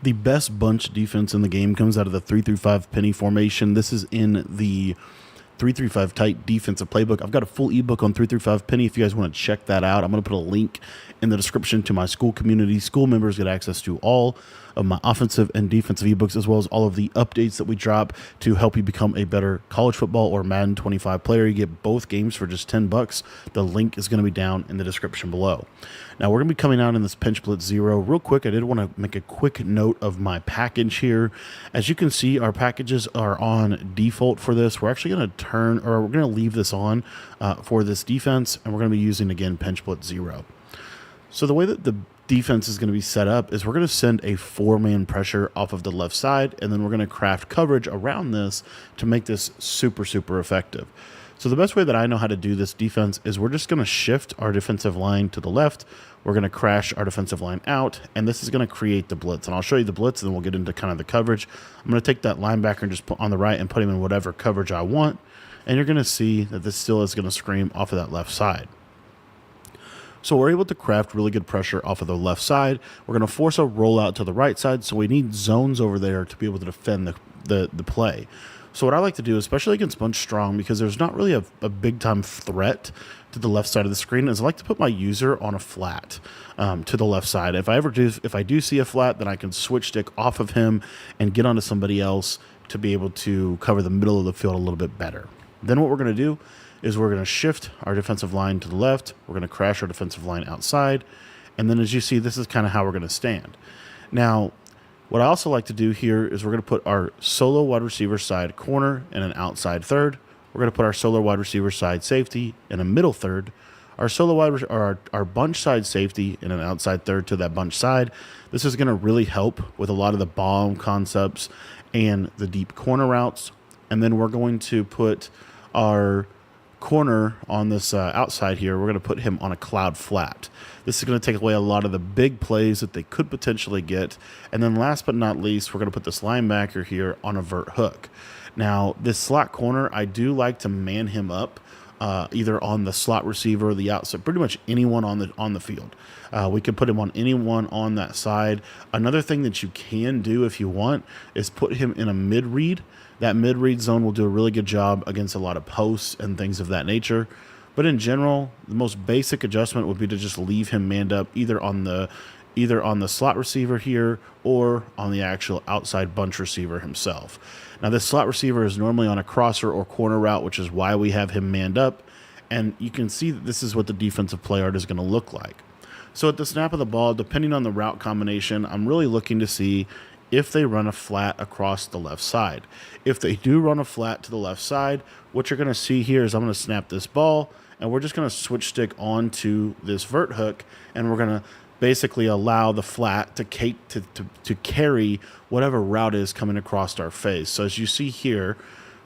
The best bunch defense in the game comes out of the 3-5 penny formation. This is in the 3-5 tight defensive playbook. I've got a full ebook on 3-5 penny if you guys want to check that out. I'm going to put a link in the description to my school community. School members get access to all of my offensive and defensive ebooks, as well as all of the updates that we drop to help you become a better college football or Madden 25 player. You get both games for just $10. The link is going to be down in the description below. Now, we're going to be coming out in this Pinch Blitz Zero. Real quick, I did want to make a quick note of my package here. As you can see, our packages are on default for this. We're actually going to we're going to leave this on for this defense, and we're going to be using, again, Pinch Blitz Zero. So the way that the defense is going to be set up is we're going to send a 4-man pressure off of the left side, and then we're going to craft coverage around this to make this super, super effective. So the best way that I know how to do this defense is we're just going to shift our defensive line to the left. We're going to crash our defensive line out, and this is going to create the blitz. And I'll show you the blitz, and then we'll get into kind of the coverage. I'm going to take that linebacker and just put on the right and put him in whatever coverage I want, and you're going to see that this still is going to scream off of that left side. So we're able to craft really good pressure off of the left side. We're going to force a rollout to the right side, so we need zones over there to be able to defend the play. So what I like to do, especially against bunch strong, because there's not really a big-time threat to the left side of the screen, is I like to put my user on a flat to the left side. If I do see a flat, then I can switch stick off of him and get onto somebody else to be able to cover the middle of the field a little bit better. Then what we're going to do is we're going to shift our defensive line to the left. We're going to crash our defensive line outside. And then as you see, this is kind of how we're going to stand. Now, what I also like to do here is we're going to put our solo wide receiver side corner in an outside third. We're going to put our solo wide receiver side safety in a middle third. Our our bunch side safety in an outside third to that bunch side. This is going to really help with a lot of the bomb concepts and the deep corner routes. And then we're going to put our corner on this outside here. We're going to put him on a cloud flat. This is going to take away a lot of the big plays that they could potentially get. And then last but not least, we're going to put this linebacker here on a vert hook. Now, this slot corner, I do like to man him up either on the slot receiver or the outside, pretty much anyone on the field. We can put him on anyone on that side. Another thing that you can do if you want is put him in a mid-read. That mid-read zone will do a really good job against a lot of posts and things of that nature. But in general, the most basic adjustment would be to just leave him manned up either on the slot receiver here or on the actual outside bunch receiver himself. Now, this slot receiver is normally on a crosser or corner route, which is why we have him manned up. And you can see that this is what the defensive play art is going to look like. So at the snap of the ball, depending on the route combination, I'm really looking to see if they run a flat across the left side. If they do run a flat to the left side, what you're going to see here is I'm going to snap this ball, and we're just going to switch stick onto this vert hook, and we're going to basically allow the flat to carry whatever route is coming across our face. So as you see here,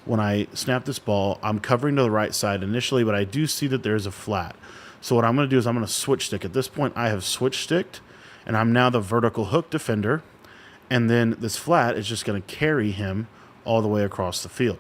when I snap this ball, I'm covering to the right side initially, but I do see that there's a flat. So what I'm going to do is I'm going to switch stick. At this point, I have switch sticked, and I'm now the vertical hook defender. And then this flat is just going to carry him all the way across the field.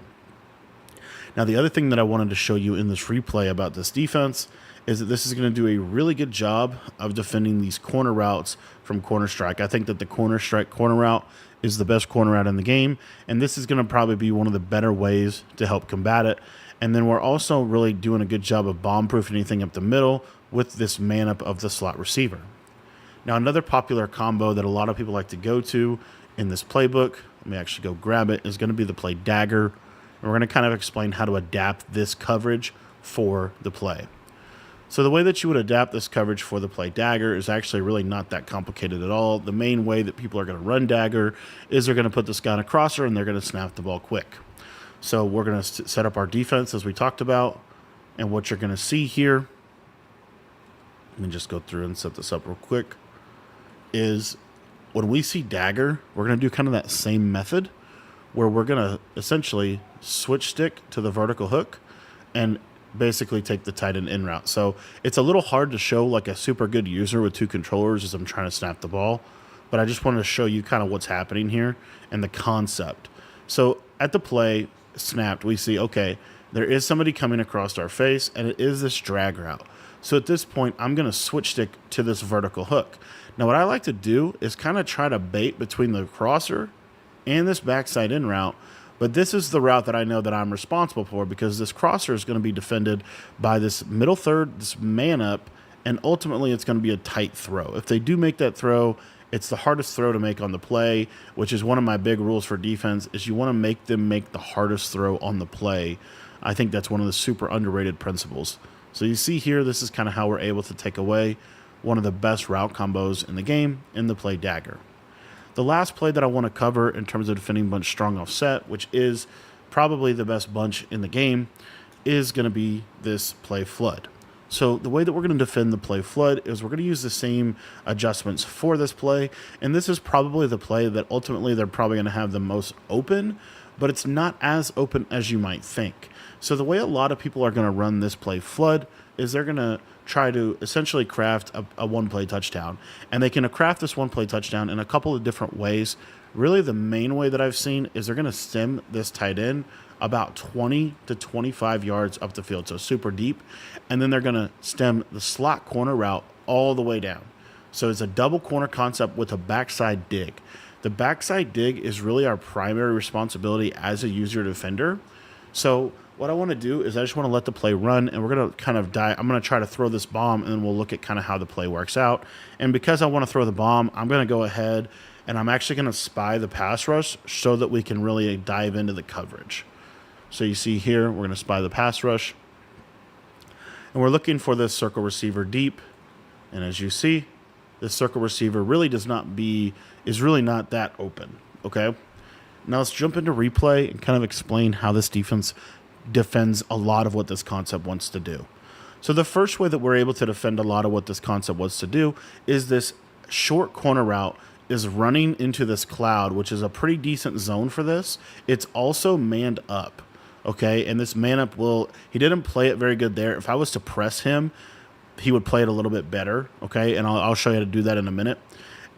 Now, the other thing that I wanted to show you in this replay about this defense is that this is going to do a really good job of defending these corner routes from corner strike. I think that the corner strike corner route is the best corner route in the game, and this is going to probably be one of the better ways to help combat it. And then we're also really doing a good job of bomb-proofing anything up the middle with this man-up of the slot receiver. Now, another popular combo that a lot of people like to go to in this playbook, let me actually go grab it, is going to be the play dagger. And we're going to kind of explain how to adapt this coverage for the play. So the way that you would adapt this coverage for the play dagger is actually really not that complicated at all. The main way that people are going to run dagger is they're going to put this guy on a crosser and they're going to snap the ball quick. So we're going to set up our defense as we talked about. And what you're going to see here, let me just go through and set this up real quick, is when we see dagger, we're going to do kind of that same method where we're going to essentially switch stick to the vertical hook and basically take the tight end in route. So it's a little hard to show like a super good user with two controllers as I'm trying to snap the ball, but I just wanted to show you kind of what's happening here and the concept. So at the play snapped, we see, okay, there is somebody coming across our face, and it is this drag route. So at this point, I'm going to switch stick to this vertical hook. Now, what I like to do is kind of try to bait between the crosser and this backside in route. But this is the route that I know that I'm responsible for, because this crosser is going to be defended by this middle third, this man up, and ultimately it's going to be a tight throw. If they do make that throw, it's the hardest throw to make on the play, which is one of my big rules for defense, is you want to make them make the hardest throw on the play. I think that's one of the super underrated principles. So you see here, this is kind of how we're able to take away one of the best route combos in the game in the play dagger. The last play that I want to cover in terms of defending bunch strong offset, which is probably the best bunch in the game, is going to be this play flood. So the way that we're going to defend the play flood is we're going to use the same adjustments for this play, and this is probably the play that ultimately they're probably going to have the most open, but it's not as open as you might think. So the way a lot of people are going to run this play flood is they're going to try to essentially craft a one-play touchdown. And they can craft this one-play touchdown in a couple of different ways. Really, the main way that I've seen is they're going to stem this tight end about 20 to 25 yards up the field, so super deep. And then they're going to stem the slot corner route all the way down. So it's a double corner concept with a backside dig. The backside dig is really our primary responsibility as a user defender. So what I want to do is I just want to let the play run, and we're going to kind of I'm going to try to throw this bomb, and then we'll look at kind of how the play works out. And because I want to throw the bomb, I'm going to go ahead and I'm actually going to spy the pass rush so that we can really dive into the coverage. So you see here, we're going to spy the pass rush, and we're looking for this circle receiver deep. And as you see, this circle receiver really is really not that open. Okay. Now let's jump into replay and kind of explain how this defense defends a lot of what this concept wants to do. So the first way that we're able to defend a lot of what this concept wants to do is this short corner route is running into this cloud, which is a pretty decent zone for this. It's also manned up, okay? And this man up he didn't play it very good there. If I was to press him, he would play it a little bit better, okay? And I'll show you how to do that in a minute.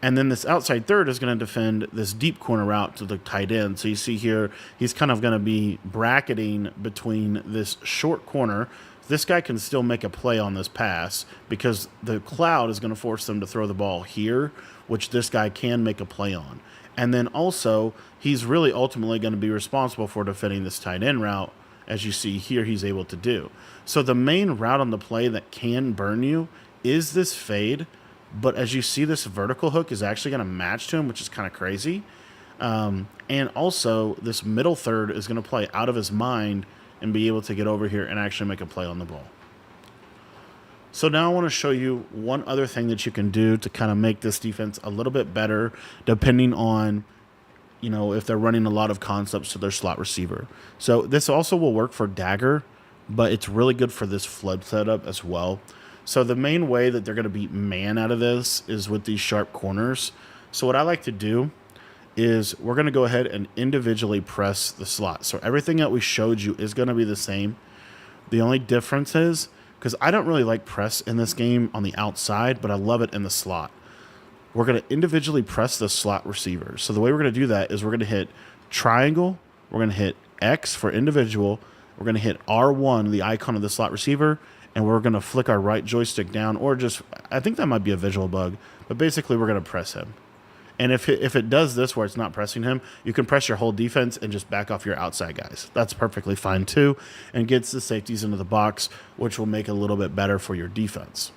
And then this outside third is going to defend this deep corner route to the tight end. So you see here, he's kind of going to be bracketing between this short corner. This guy can still make a play on this pass because the cloud is going to force them to throw the ball here, which this guy can make a play on. And then also, he's really ultimately going to be responsible for defending this tight end route, as you see here he's able to do. So the main route on the play that can burn you is this fade. But as you see, this vertical hook is actually going to match to him, which is kind of crazy. And also, this middle third is going to play out of his mind and be able to get over here and actually make a play on the ball. So now I want to show you one other thing that you can do to kind of make this defense a little bit better, depending on, if they're running a lot of concepts to their slot receiver. So this also will work for dagger, but it's really good for this flood setup as well. So the main way that they're going to beat man out of this is with these sharp corners. So what I like to do is we're going to go ahead and individually press the slot. So everything that we showed you is going to be the same. The only difference is, because I don't really like press in this game on the outside, but I love it in the slot. We're going to individually press the slot receiver. So the way we're going to do that is we're going to hit triangle, we're going to hit X for individual, we're going to hit R1, the icon of the slot receiver, and we're going to flick our right joystick down, or I think that might be a visual bug, but basically we're going to press him. And if it does this where it's not pressing him, you can press your whole defense and just back off your outside guys. That's perfectly fine too, and gets the safeties into the box, which will make it a little bit better for your defense.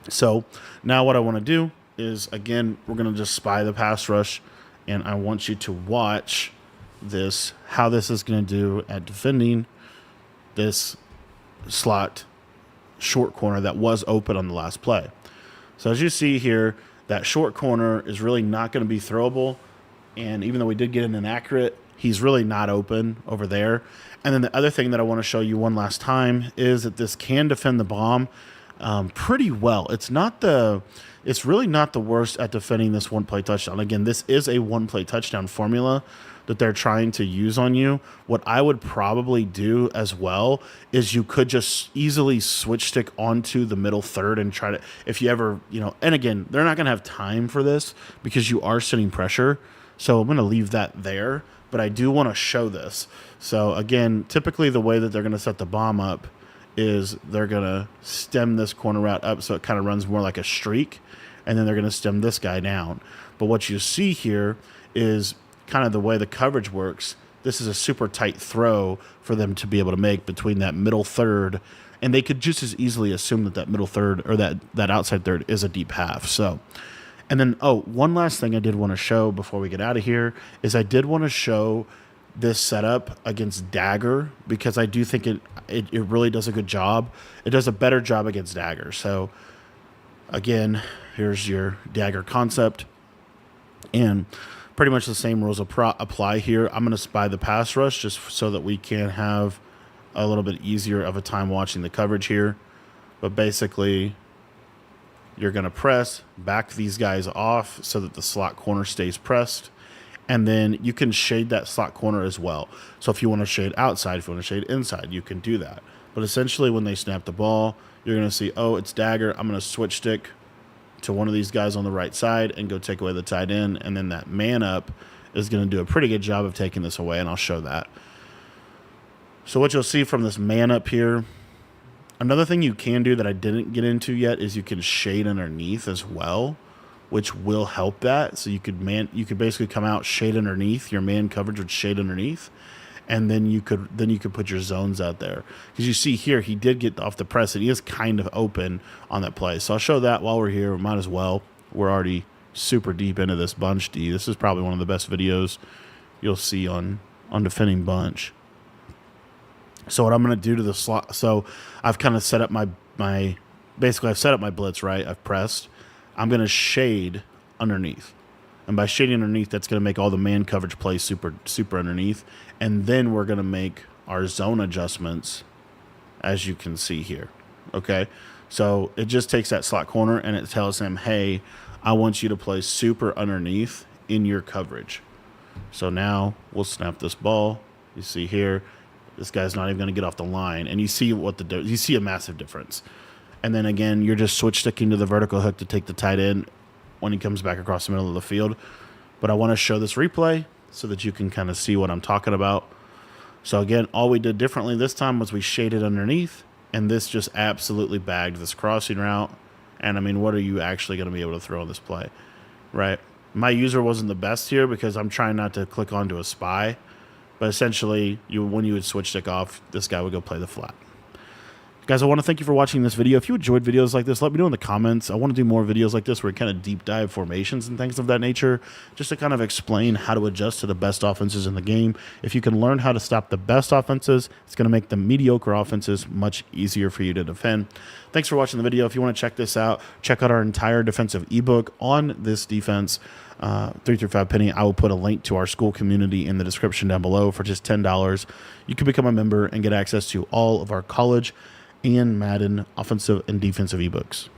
So now what I want to do is, again, we're going to just spy the pass rush, and I want you to watch this, how this is going to do at defending this slot short corner that was open on the last play. So as you see here, that short corner is really not going to be throwable, and even though we did get an inaccurate, he's really not open over there. And then the other thing that I want to show you one last time is that this can defend the bomb pretty well. It's really not the worst at defending this one-play touchdown. Again, this is a one-play touchdown formula that they're trying to use on you. What I would probably do as well is you could just easily switch stick onto the middle third and try to, if you ever, and again, they're not going to have time for this because you are sitting pressure. So I'm going to leave that there, but I do want to show this. So again, typically the way that they're going to set the bomb up is they're going to stem this corner route up so it kind of runs more like a streak, and then they're going to stem this guy down. But what you see here is kind of the way the coverage works. This is a super tight throw for them to be able to make between that middle third, and they could just as easily assume that that middle third or that outside third is a deep half. So, and then, one last thing I did want to show before we get out of here is I did want to show this setup against Dagger, because I do think it really does a good job. It does a better job against Dagger. So again, here's your Dagger concept, and pretty much the same rules apply here. I'm going to spy the pass rush just so that we can have a little bit easier of a time watching the coverage here. But basically, you're going to press, back these guys off so that the slot corner stays pressed. And then you can shade that slot corner as well. So if you want to shade outside, if you want to shade inside, you can do that. But essentially, when they snap the ball, you're going to see, it's Dagger. I'm going to switch stick to one of these guys on the right side and go take away the tight end. And then that man up is going to do a pretty good job of taking this away, and I'll show that. So what you'll see from this man up here, another thing you can do that I didn't get into yet is you can shade underneath as well, which will help that. So you could basically come out, shade underneath, your man coverage would shade underneath, and then you could put your zones out there. Because you see here, he did get off the press, and he is kind of open on that play. So I'll show that while we're here. We might as well. We're already super deep into this bunch D. This is probably one of the best videos you'll see on defending bunch. So what I'm going to do to the slot, so I've kind of set up basically I've set up my blitz, right? I've pressed. I'm going to shade underneath. And by shading underneath, that's going to make all the man coverage plays super, super underneath. And then we're going to make our zone adjustments, as you can see here. Okay? So it just takes that slot corner and it tells him, hey, I want you to play super underneath in your coverage. So now we'll snap this ball. You see here, this guy's not even going to get off the line. And you see you see a massive difference. And then again, you're just switch sticking to the vertical hook to take the tight end when he comes back across the middle of the field. But I want to show this replay so that you can kind of see what I'm talking about. So again, all we did differently this time was we shaded underneath, and this just absolutely bagged this crossing route. And I mean, what are you actually going to be able to throw on this play, right? My user wasn't the best here because I'm trying not to click onto a spy. But essentially, when you would switch stick off, this guy would go play the flat. Guys, I want to thank you for watching this video. If you enjoyed videos like this, let me know in the comments. I want to do more videos like this where we kind of deep dive formations and things of that nature, just to kind of explain how to adjust to the best offenses in the game. If you can learn how to stop the best offenses, it's going to make the mediocre offenses much easier for you to defend. Thanks for watching the video. If you want to check this out, check out our entire defensive ebook on this defense, 3-5 penny. I will put a link to our school community in the description down below for just $10. You can become a member and get access to all of our college and Madden offensive and defensive ebooks.